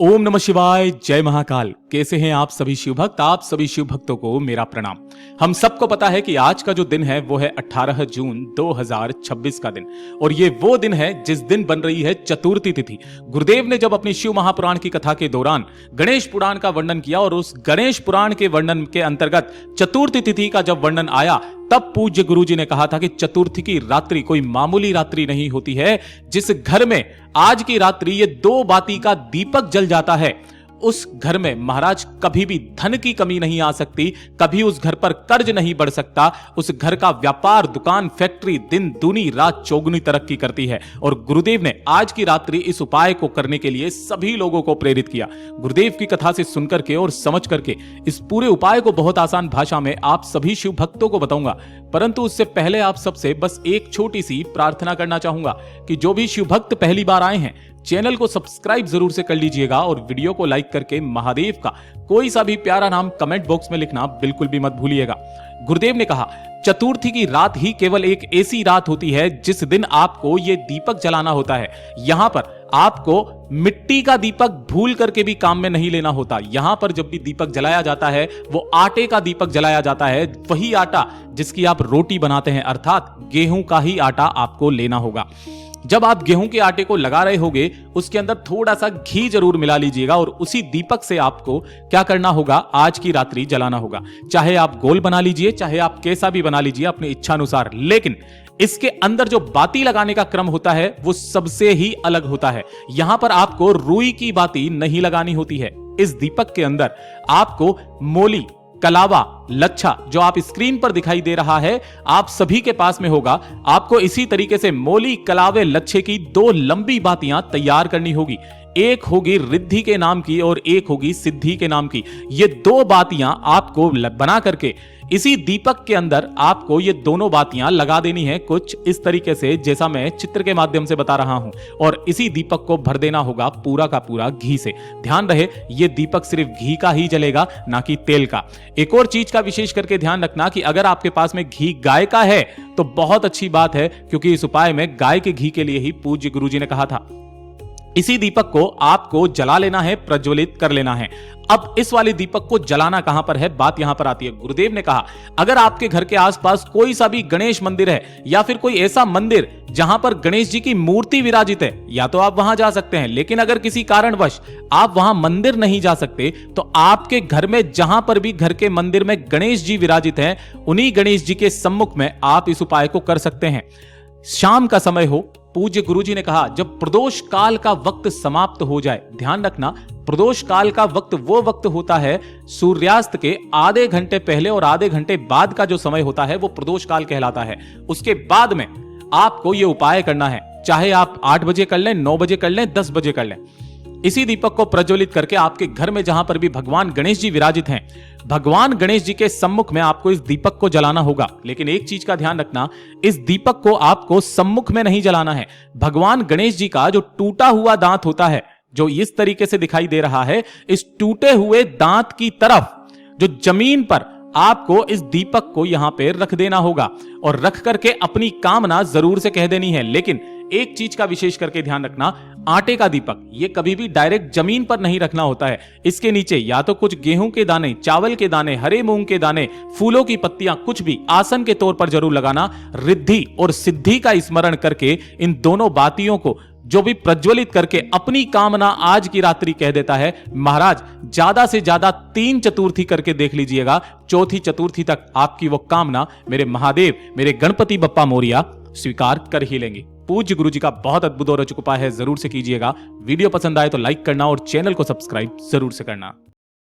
ओम नमः शिवाय, जय महाकाल। कैसे हैं आप सभी शिव भक्त? आप सभी शिव भक्तों को मेरा प्रणाम। हम सबको पता है कि आज का जो दिन है वो है 18 जून 2026 का दिन, और ये वो दिन है जिस दिन बन रही है चतुर्थी तिथि। गुरुदेव ने जब अपनी शिव महापुराण की कथा के दौरान गणेश पुराण का वर्णन किया और उस गणेश पुराण के वर्णन के अंतर्गत चतुर्थी तिथि का जब वर्णन आया, तब पूज्य गुरुजी ने कहा था कि चतुर्थी की रात्रि कोई मामूली रात्रि नहीं होती है। जिस घर में आज की रात्रि ये 2 बाती का दीपक जल जाता है, उस घर में महाराज कभी भी धन की कमी नहीं आ सकती, कभी उस घर पर कर्ज नहीं बढ़ सकता। उस घर का व्यापार, दुकान, फैक्ट्री दिन दूनी रात चौगुनी तरक्की करती है। और गुरुदेव ने आज की रात्रि इस उपाय को करने के लिए सभी लोगों को प्रेरित किया। गुरुदेव की कथा से सुनकर के और समझ करके इस पूरे उपाय को बहुत आसान भाषा में आप सभी शिव भक्तों को बताऊंगा, परंतु उससे पहले आप सबसे बस एक छोटी सी प्रार्थना करना चाहूंगा कि जो भी शिव भक्त पहली बार आए हैं, चैनल को सब्सक्राइब जरूर से कर लीजिएगा और वीडियो को लाइक करके महादेव का कोई सा भी प्यारा नाम कमेंट बॉक्स में लिखना बिल्कुल भी मत भूलिएगा। गुरुदेव ने कहा, चतुर्थी की रात ही केवल एक ऐसी रात होती है जिस दिन आपको ये दीपक जलाना होता है। यहां पर आपको मिट्टी का दीपक भूल करके भी काम में नहीं लेना होता। यहां पर जब भी दीपक जलाया जाता है वो आटे का दीपक जलाया जाता है। वही आटा जिसकी आप रोटी बनाते हैं, अर्थात गेहूं का ही आटा आपको लेना होगा। जब आप गेहूं के आटे को लगा रहे होगे, उसके अंदर थोड़ा सा घी जरूर मिला लीजिएगा और उसी दीपक से आपको क्या करना होगा, आज की रात्रि जलाना होगा। चाहे आप गोल बना लीजिए, चाहे आप कैसा भी बना लीजिए अपने इच्छा अनुसार, लेकिन इसके अंदर जो बाती लगाने का क्रम होता है वो सबसे ही अलग होता है। यहां पर आपको रुई की बाती नहीं लगानी होती है। इस दीपक के अंदर आपको मोली, कलावा, लच्छा जो आप स्क्रीन पर दिखाई दे रहा है, आप सभी के पास में होगा। आपको इसी तरीके से मोली, कलावे, लच्छे की 2 लंबी बातियां तैयार करनी होगी। एक होगी रिद्धि के नाम की और एक होगी सिद्धि के नाम की। ये 2 बातियां आपको बना करके इसी दीपक के अंदर आपको ये दोनों बातियां लगा देनी है, कुछ इस तरीके से जैसा मैं चित्र के माध्यम से बता रहा हूं। और इसी दीपक को भर देना होगा पूरा का पूरा घी से। ध्यान रहे, ये दीपक सिर्फ घी का ही जलेगा, ना कि तेल का। एक और चीज का विशेष करके ध्यान रखना कि अगर आपके पास में घी गाय का है तो बहुत अच्छी बात है, क्योंकि इस उपाय में गाय के घी के लिए ही पूज्य गुरुजी ने कहा था। इसी दीपक को आपको जला लेना है, प्रज्वलित कर लेना है। अब इस वाले दीपक को जलाना कहां पर है, बात यहां पर आती है। गुरुदेव ने कहा, अगर आपके घर के आसपास कोई सा भी गणेश मंदिर है या फिर कोई ऐसा मंदिर जहां पर गणेश जी की मूर्ति विराजित है, या तो आप वहां जा सकते हैं। लेकिन अगर किसी कारणवश आप वहां मंदिर नहीं जा सकते, तो आपके घर में जहां पर भी घर के मंदिर में गणेश जी विराजित हैं, उन्हीं गणेश जी के सम्मुख में आप इस उपाय को कर सकते हैं। शाम का समय हो, पूज्य गुरुजी ने कहा जब प्रदोष काल का वक्त समाप्त हो जाए। ध्यान रखना, प्रदोष काल का वक्त वो वक्त होता है सूर्यास्त के आधे घंटे पहले और आधे घंटे बाद का जो समय होता है वो प्रदोष काल कहलाता है। उसके बाद में आपको ये उपाय करना है, चाहे आप 8 बजे कर लें, 9 बजे कर लें, 10 बजे कर लें। इसी दीपक को प्रज्वलित करके आपके घर में जहां पर भी भगवान गणेश जी विराजित हैं, भगवान गणेश जी के सम्मुख में आपको इस दीपक को जलाना होगा। लेकिन एक चीज का ध्यान रखना, इस दीपक को आपको सम्मुख में नहीं जलाना है। भगवान गणेश जी का जो टूटा हुआ दांत होता है, जो इस तरीके से दिखाई दे रहा है, इस टूटे हुए दांत की तरफ जो जमीन पर आपको इस दीपक को यहां पे रख देना होगा और रख करके अपनी कामना जरूर से कह देनी है। लेकिन एक चीज का विशेष करके ध्यान रखना, आटे का दीपक ये कभी भी डायरेक्ट जमीन पर नहीं रखना होता है। इसके नीचे या तो कुछ गेहूं के दाने, चावल के दाने, हरे मूंग के दाने, फूलों की पत्तियां, कुछ भी आसन के तौर पर जरूर लगाना। रिद्धि और सिद्धि का स्मरण करके इन दोनों बातियों को जो भी प्रज्वलित करके अपनी कामना आज की रात्रि कह देता है, महाराज ज्यादा से ज्यादा 3 चतुर्थी करके देख लीजिएगा। चौथी चतुर्थी तक आपकी वो कामना मेरे महादेव, मेरे गणपति बप्पा मोरिया स्वीकार कर ही लेंगे। पूज्य गुरुजी का बहुत अद्भुत और रोचक उपाय है, जरूर से कीजिएगा। वीडियो पसंद आए तो लाइक करना और चैनल को सब्सक्राइब जरूर से करना।